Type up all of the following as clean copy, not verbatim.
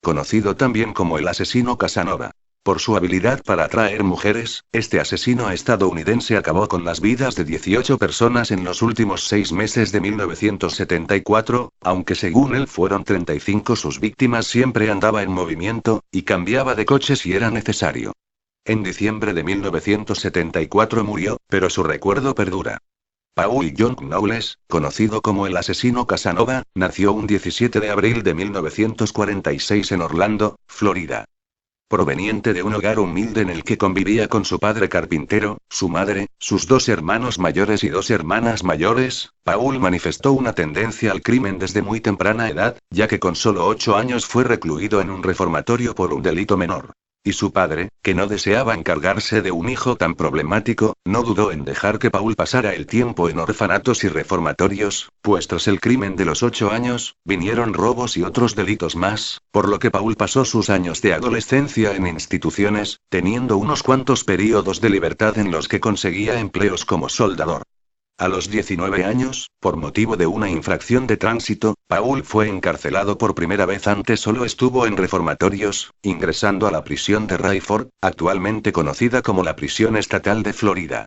conocido también como el asesino Casanova. Por su habilidad para atraer mujeres, este asesino estadounidense acabó con las vidas de 18 personas en los últimos 6 meses de 1974, aunque según él fueron 35 sus víctimas. Siempre andaba en movimiento, y cambiaba de coche si era necesario. En diciembre de 1974 murió, pero su recuerdo perdura. Paul John Knowles, conocido como el asesino Casanova, nació un 17 de abril de 1946 en Orlando, Florida. Proveniente de un hogar humilde en el que convivía con su padre carpintero, su madre, sus 2 hermanos mayores y 2 hermanas mayores, Paul manifestó una tendencia al crimen desde muy temprana edad, ya que con solo 8 años fue recluido en un reformatorio por un delito menor. Y su padre, que no deseaba encargarse de un hijo tan problemático, no dudó en dejar que Paul pasara el tiempo en orfanatos y reformatorios, pues tras el crimen de los 8 años, vinieron robos y otros delitos más, por lo que Paul pasó sus años de adolescencia en instituciones, teniendo unos cuantos períodos de libertad en los que conseguía empleos como soldador. A los 19 años, por motivo de una infracción de tránsito, Paul fue encarcelado por primera vez. Antes solo estuvo en reformatorios, ingresando a la prisión de Rayford, actualmente conocida como la prisión estatal de Florida.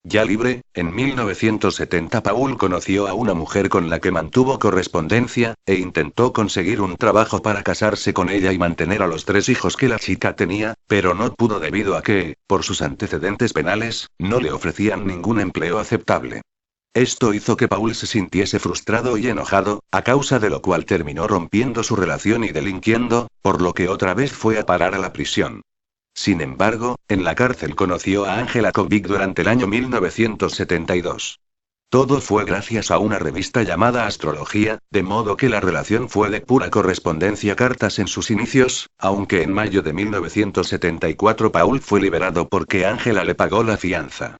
Ya libre, en 1970 Paul conoció a una mujer con la que mantuvo correspondencia, e intentó conseguir un trabajo para casarse con ella y mantener a los 3 hijos que la chica tenía, pero no pudo debido a que, por sus antecedentes penales, no le ofrecían ningún empleo aceptable. Esto hizo que Paul se sintiese frustrado y enojado, a causa de lo cual terminó rompiendo su relación y delinquiendo, por lo que otra vez fue a parar a la prisión. Sin embargo, en la cárcel conoció a Angela Kovic durante el año 1972. Todo fue gracias a una revista llamada Astrología, de modo que la relación fue de pura correspondencia, cartas en sus inicios, aunque en mayo de 1974 Paul fue liberado porque Angela le pagó la fianza.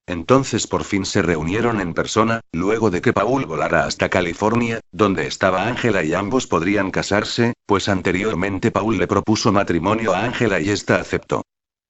Entonces por fin se reunieron en persona, luego de que Paul volara hasta California, donde estaba Angela, y ambos podrían casarse, pues anteriormente Paul le propuso matrimonio a Angela y esta aceptó.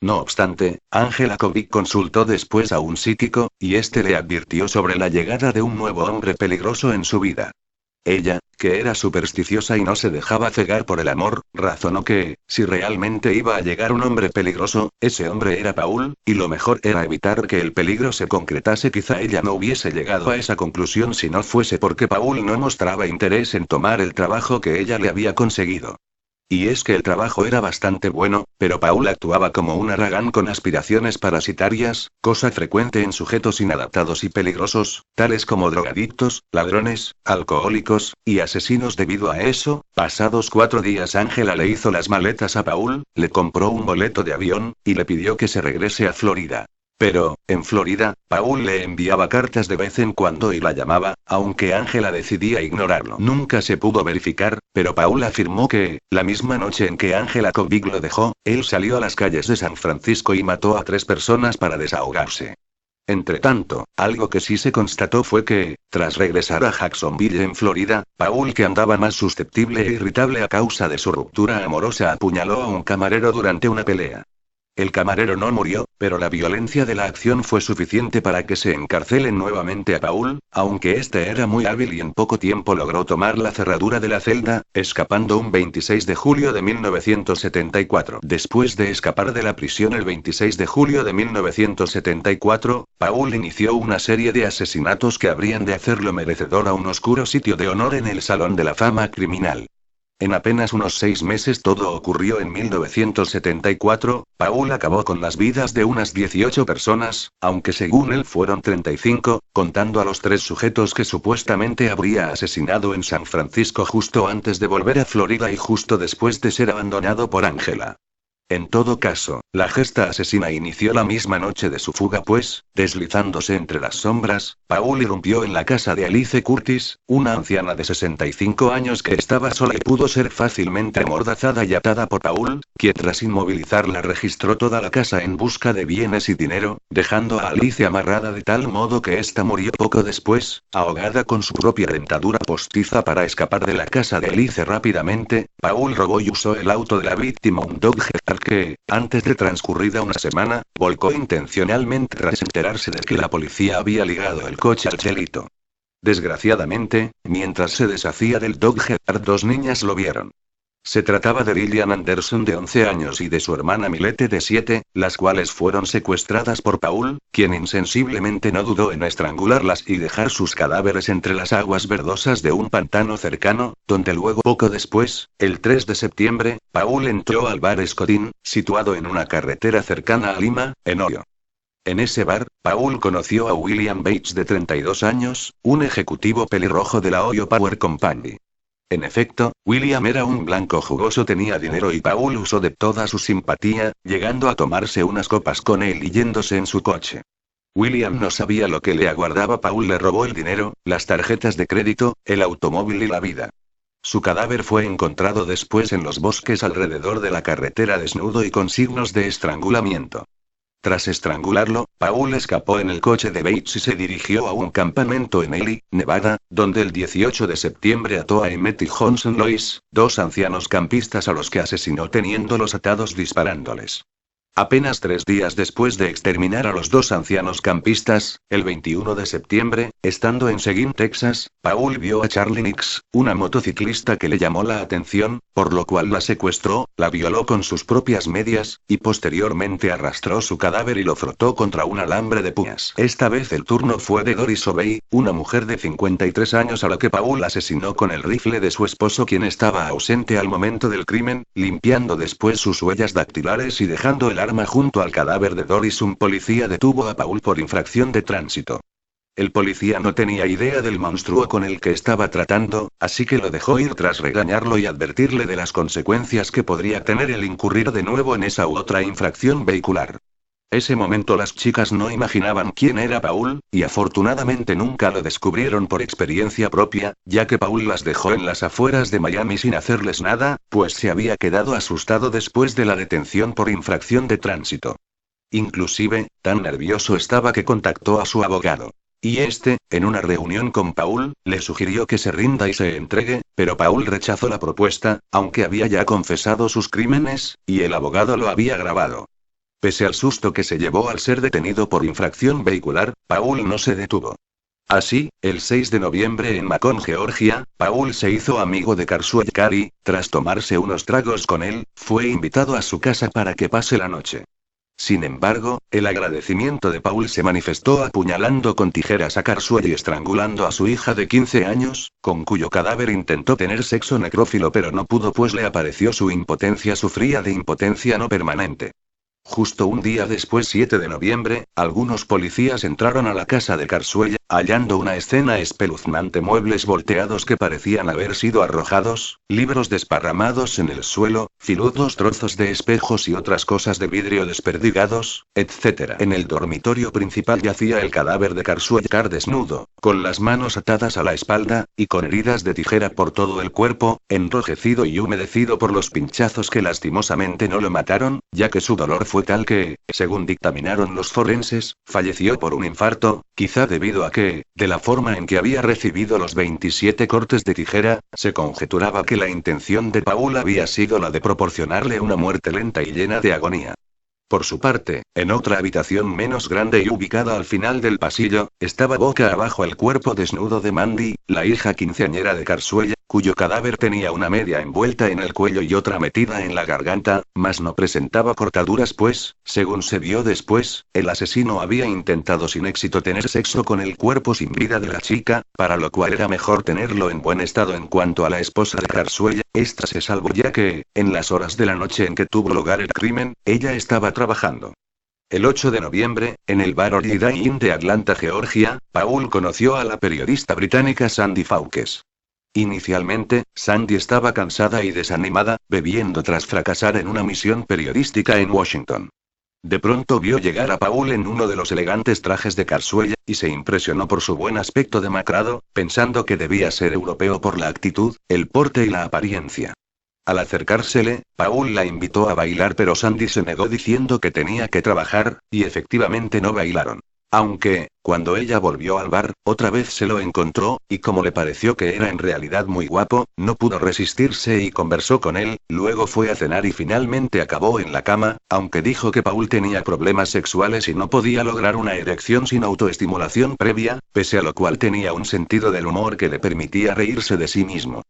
No obstante, Angela Kovic consultó después a un psíquico, y este le advirtió sobre la llegada de un nuevo hombre peligroso en su vida. Ella, que era supersticiosa y no se dejaba cegar por el amor, razonó que, si realmente iba a llegar un hombre peligroso, ese hombre era Paul, y lo mejor era evitar que el peligro se concretase. Quizá ella no hubiese llegado a esa conclusión si no fuese porque Paul no mostraba interés en tomar el trabajo que ella le había conseguido. Y es que el trabajo era bastante bueno, pero Paul actuaba como un haragán con aspiraciones parasitarias, cosa frecuente en sujetos inadaptados y peligrosos, tales como drogadictos, ladrones, alcohólicos, y asesinos. Debido a eso, pasados 4 días Angela le hizo las maletas a Paul, le compró un boleto de avión, y le pidió que se regrese a Florida. Pero, en Florida, Paul le enviaba cartas de vez en cuando y la llamaba, aunque Angela decidía ignorarlo. Nunca se pudo verificar, pero Paul afirmó que, la misma noche en que Angela Kovic lo dejó, él salió a las calles de San Francisco y mató a 3 personas para desahogarse. Entretanto, algo que sí se constató fue que, tras regresar a Jacksonville en Florida, Paul, que andaba más susceptible e irritable a causa de su ruptura amorosa, apuñaló a un camarero durante una pelea. El camarero no murió, pero la violencia de la acción fue suficiente para que se encarcelen nuevamente a Paul, aunque este era muy hábil y en poco tiempo logró tomar la cerradura de la celda, escapando un 26 de julio de 1974. Después de escapar de la prisión el 26 de julio de 1974, Paul inició una serie de asesinatos que habrían de hacerlo merecedor a un oscuro sitio de honor en el Salón de la Fama criminal. En apenas unos 6 meses todo ocurrió. En 1974, Paul acabó con las vidas de unas 18 personas, aunque según él fueron 35, contando a los 3 sujetos que supuestamente habría asesinado en San Francisco justo antes de volver a Florida y justo después de ser abandonado por Angela. En todo caso, la gesta asesina inició la misma noche de su fuga, pues, deslizándose entre las sombras, Paul irrumpió en la casa de Alice Curtis, una anciana de 65 años que estaba sola y pudo ser fácilmente amordazada y atada por Paul, quien tras inmovilizarla registró toda la casa en busca de bienes y dinero, dejando a Alice amarrada de tal modo que ésta murió poco después, ahogada con su propia dentadura postiza. Para escapar de la casa de Alice rápidamente, Paul robó y usó el auto de la víctima, un Dodge que, antes de transcurrida una semana, volcó intencionalmente tras enterarse de que la policía había ligado el coche al delito. Desgraciadamente, mientras se deshacía del Dodge, 2 niñas lo vieron. Se trataba de Lillian Anderson de 11 años y de su hermana Milete de 7, las cuales fueron secuestradas por Paul, quien insensiblemente no dudó en estrangularlas y dejar sus cadáveres entre las aguas verdosas de un pantano cercano, donde luego poco después, el 3 de septiembre, Paul entró al bar Scottin, situado en una carretera cercana a Lima, en Ohio. En ese bar, Paul conoció a William Bates de 32 años, un ejecutivo pelirrojo de la Ohio Power Company. En efecto, William era un blanco jugoso, tenía dinero y Paul usó de toda su simpatía, llegando a tomarse unas copas con él y yéndose en su coche. William no sabía lo que le aguardaba. Paul le robó el dinero, las tarjetas de crédito, el automóvil y la vida. Su cadáver fue encontrado después en los bosques alrededor de la carretera, desnudo y con signos de estrangulamiento. Tras estrangularlo, Paul escapó en el coche de Bates y se dirigió a un campamento en Ely, Nevada, donde el 18 de septiembre ató a Emmett y Johnson Lois, dos ancianos campistas a los que asesinó teniéndolos atados disparándoles. Apenas 3 días después de exterminar a los dos ancianos campistas, el 21 de septiembre, estando en Seguin, Texas, Paul vio a Charlie Nix, una motociclista que le llamó la atención, por lo cual la secuestró, la violó con sus propias medias, y posteriormente arrastró su cadáver y lo frotó contra un alambre de púas. Esta vez el turno fue de Doris Obey, una mujer de 53 años a la que Paul asesinó con el rifle de su esposo, quien estaba ausente al momento del crimen, limpiando después sus huellas dactilares y dejando el arma junto al cadáver de Doris. Un policía detuvo a Paul por infracción de tránsito. El policía no tenía idea del monstruo con el que estaba tratando, así que lo dejó ir tras regañarlo y advertirle de las consecuencias que podría tener el incurrir de nuevo en esa u otra infracción vehicular. Ese momento las chicas no imaginaban quién era Paul, y afortunadamente nunca lo descubrieron por experiencia propia, ya que Paul las dejó en las afueras de Miami sin hacerles nada, pues se había quedado asustado después de la detención por infracción de tránsito. Inclusive, tan nervioso estaba que contactó a su abogado. Y en una reunión con Paul, le sugirió que se rinda y se entregue, pero Paul rechazó la propuesta, aunque había ya confesado sus crímenes, y el abogado lo había grabado. Pese al susto que se llevó al ser detenido por infracción vehicular, Paul no se detuvo. Así, el 6 de noviembre en Macon, Georgia, Paul se hizo amigo de Carswell Cary. Tras tomarse unos tragos con él, fue invitado a su casa para que pase la noche. Sin embargo, el agradecimiento de Paul se manifestó apuñalando con tijeras a Carswell y estrangulando a su hija de 15 años, con cuyo cadáver intentó tener sexo necrófilo pero no pudo, pues le apareció su impotencia. Sufría de impotencia no permanente. Justo un día después, 7 de noviembre, algunos policías entraron a la casa de Carswell, hallando una escena espeluznante: muebles volteados que parecían haber sido arrojados, libros desparramados en el suelo, filudos trozos de espejos y otras cosas de vidrio desperdigados, etc. En el dormitorio principal yacía el cadáver de Carswell Cary desnudo, con las manos atadas a la espalda, y con heridas de tijera por todo el cuerpo, enrojecido y humedecido por los pinchazos que lastimosamente no lo mataron, ya que su dolor fue tal que, según dictaminaron los forenses, falleció por un infarto, quizá debido a que, de la forma en que había recibido los 27 cortes de tijera, se conjeturaba que la intención de Paul había sido la de proporcionarle una muerte lenta y llena de agonía. Por su parte, en otra habitación menos grande y ubicada al final del pasillo, estaba boca abajo el cuerpo desnudo de Mandy, la hija quinceañera de Carswell, cuyo cadáver tenía una media envuelta en el cuello y otra metida en la garganta, mas no presentaba cortaduras, pues, según se vio después, el asesino había intentado sin éxito tener sexo con el cuerpo sin vida de la chica, para lo cual era mejor tenerlo en buen estado. En cuanto a la esposa de Carswell, esta se salvó ya que, en las horas de la noche en que tuvo lugar el crimen, ella estaba trabajando. El 8 de noviembre, en el bar Holiday Inn de Atlanta, Georgia, Paul conoció a la periodista británica Sandy Fawkes. Inicialmente, Sandy estaba cansada y desanimada, bebiendo tras fracasar en una misión periodística en Washington. De pronto vio llegar a Paul en uno de los elegantes trajes de Carswell, y se impresionó por su buen aspecto demacrado, pensando que debía ser europeo por la actitud, el porte y la apariencia. Al acercársele, Paul la invitó a bailar, pero Sandy se negó diciendo que tenía que trabajar, y efectivamente no bailaron. Aunque, cuando ella volvió al bar, otra vez se lo encontró, y como le pareció que era en realidad muy guapo, no pudo resistirse y conversó con él. Luego fue a cenar y finalmente acabó en la cama, aunque dijo que Paul tenía problemas sexuales y no podía lograr una erección sin autoestimulación previa, pese a lo cual tenía un sentido del humor que le permitía reírse de sí mismo.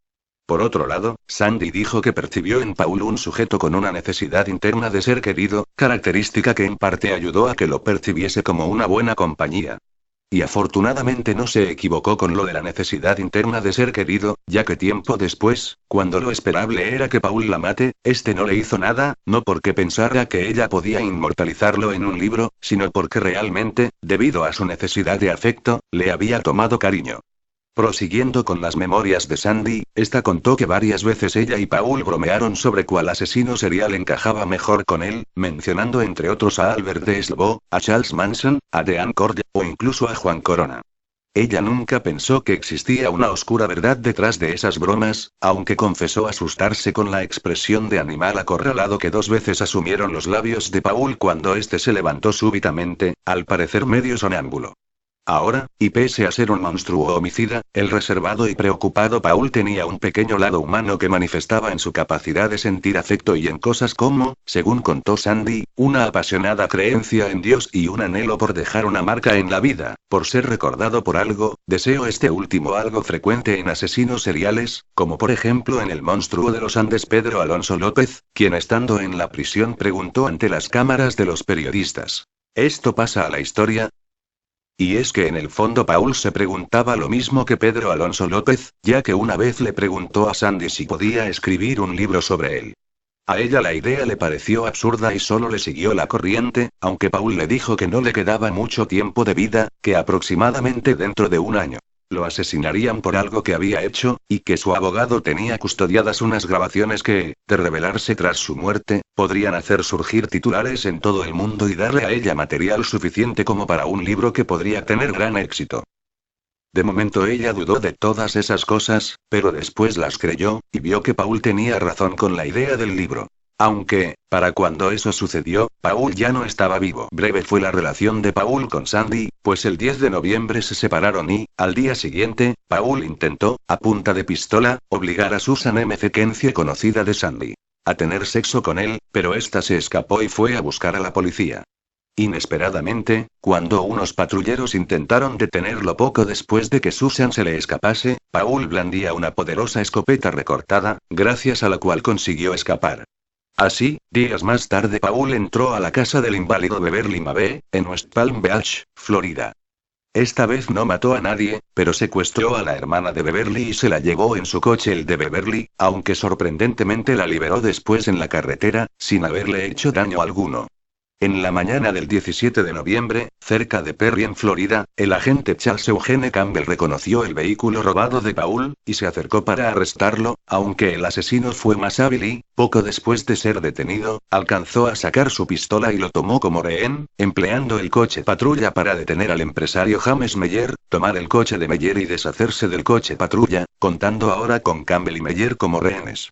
Por otro lado, Sandy dijo que percibió en Paul un sujeto con una necesidad interna de ser querido, característica que en parte ayudó a que lo percibiese como una buena compañía. Y afortunadamente no se equivocó con lo de la necesidad interna de ser querido, ya que tiempo después, cuando lo esperable era que Paul la mate, este no le hizo nada, no porque pensara que ella podía inmortalizarlo en un libro, sino porque realmente, debido a su necesidad de afecto, le había tomado cariño. Prosiguiendo con las memorias de Sandy, esta contó que varias veces ella y Paul bromearon sobre cuál asesino serial encajaba mejor con él, mencionando entre otros a Albert de Slobo, a Charles Manson, a Dean Corll, o incluso a Juan Corona. Ella nunca pensó que existía una oscura verdad detrás de esas bromas, aunque confesó asustarse con la expresión de animal acorralado que 2 veces asumieron los labios de Paul cuando éste se levantó súbitamente, al parecer medio sonámbulo. Ahora, y pese a ser un monstruo homicida, el reservado y preocupado Paul tenía un pequeño lado humano que manifestaba en su capacidad de sentir afecto y en cosas como, según contó Sandy, una apasionada creencia en Dios y un anhelo por dejar una marca en la vida, por ser recordado por algo, deseo este último algo frecuente en asesinos seriales, como por ejemplo en el monstruo de los Andes Pedro Alonso López, quien estando en la prisión preguntó ante las cámaras de los periodistas: ¿esto pasa a la historia? Y es que en el fondo Paul se preguntaba lo mismo que Pedro Alonso López, ya que una vez le preguntó a Sandy si podía escribir un libro sobre él. A ella la idea le pareció absurda y solo le siguió la corriente, aunque Paul le dijo que no le quedaba mucho tiempo de vida, que aproximadamente dentro de un año lo asesinarían por algo que había hecho, y que su abogado tenía custodiadas unas grabaciones que, de revelarse tras su muerte, podrían hacer surgir titulares en todo el mundo y darle a ella material suficiente como para un libro que podría tener gran éxito. De momento ella dudó de todas esas cosas, pero después las creyó, y vio que Paul tenía razón con la idea del libro. Aunque, para cuando eso sucedió, Paul ya no estaba vivo. Breve fue la relación de Paul con Sandy, pues el 10 de noviembre se separaron y, al día siguiente, Paul intentó, a punta de pistola, obligar a Susan M. Kenzie, conocida de Sandy, a tener sexo con él, pero esta se escapó y fue a buscar a la policía. Inesperadamente, cuando unos patrulleros intentaron detenerlo poco después de que Susan se le escapase, Paul blandía una poderosa escopeta recortada, gracias a la cual consiguió escapar. Así, días más tarde Paul entró a la casa del inválido Beverly Mabe, en West Palm Beach, Florida. Esta vez no mató a nadie, pero secuestró a la hermana de Beverly y se la llevó en su coche, el de Beverly, aunque sorprendentemente la liberó después en la carretera, sin haberle hecho daño alguno. En la mañana del 17 de noviembre, cerca de Perry en Florida, el agente Charles Eugene Campbell reconoció el vehículo robado de Paul, y se acercó para arrestarlo, aunque el asesino fue más hábil y, poco después de ser detenido, alcanzó a sacar su pistola y lo tomó como rehén, empleando el coche patrulla para detener al empresario James Meyer, tomar el coche de Meyer y deshacerse del coche patrulla, contando ahora con Campbell y Meyer como rehenes.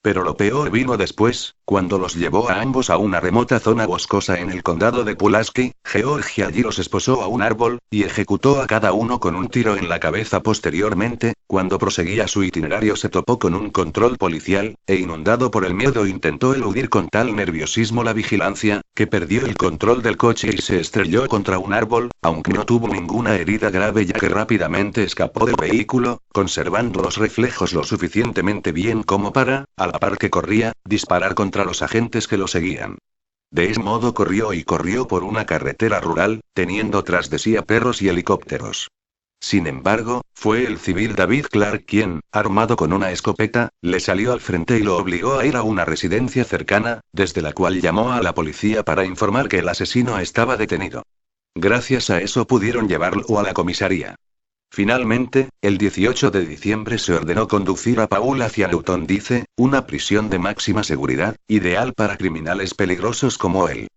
Pero lo peor vino después, cuando los llevó a ambos a una remota zona boscosa en el condado de Pulaski, Georgia. Allí los esposó a un árbol, y ejecutó a cada uno con un tiro en la cabeza. Posteriormente, cuando proseguía su itinerario se topó con un control policial, e inundado por el miedo intentó eludir con tal nerviosismo la vigilancia, que perdió el control del coche y se estrelló contra un árbol, aunque no tuvo ninguna herida grave ya que rápidamente escapó del vehículo, conservando los reflejos lo suficientemente bien como para, a la par que corría, disparar contra los agentes que lo seguían. De ese modo corrió y corrió por una carretera rural, teniendo tras de sí a perros y helicópteros. Sin embargo, fue el civil David Clark quien, armado con una escopeta, le salió al frente y lo obligó a ir a una residencia cercana, desde la cual llamó a la policía para informar que el asesino estaba detenido. Gracias a eso pudieron llevarlo a la comisaría. Finalmente, el 18 de diciembre se ordenó conducir a Paul hacia Newton Dice, una prisión de máxima seguridad, ideal para criminales peligrosos como él.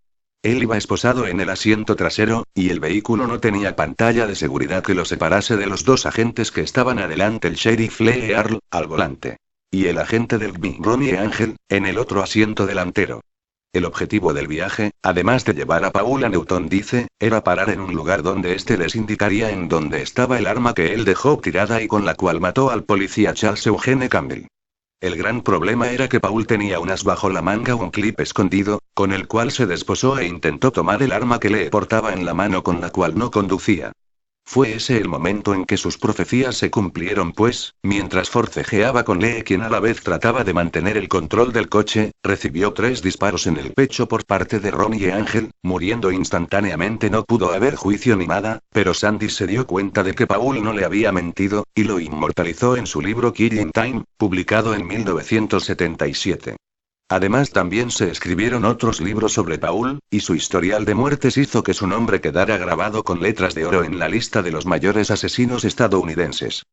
Él iba esposado en el asiento trasero, y el vehículo no tenía pantalla de seguridad que lo separase de los 2 agentes que estaban adelante, el sheriff Lee Earl, al volante, y el agente del FBI Ronnie Angel, en el otro asiento delantero. El objetivo del viaje, además de llevar a Paul a Newton Dice, era parar en un lugar donde éste les indicaría en dónde estaba el arma que él dejó tirada y con la cual mató al policía Charles Eugene Campbell. El gran problema era que Paul tenía un as bajo la manga, un clip escondido, con el cual se desposó e intentó tomar el arma que le portaba en la mano con la cual no conducía. Fue ese el momento en que sus profecías se cumplieron, pues, mientras forcejeaba con Lee, quien a la vez trataba de mantener el control del coche, recibió 3 disparos en el pecho por parte de Ron y Ángel, muriendo instantáneamente. No pudo haber juicio ni nada, pero Sandy se dio cuenta de que Paul no le había mentido, y lo inmortalizó en su libro Killing Time, publicado en 1977. Además, también se escribieron otros libros sobre Paul, y su historial de muertes hizo que su nombre quedara grabado con letras de oro en la lista de los mayores asesinos estadounidenses.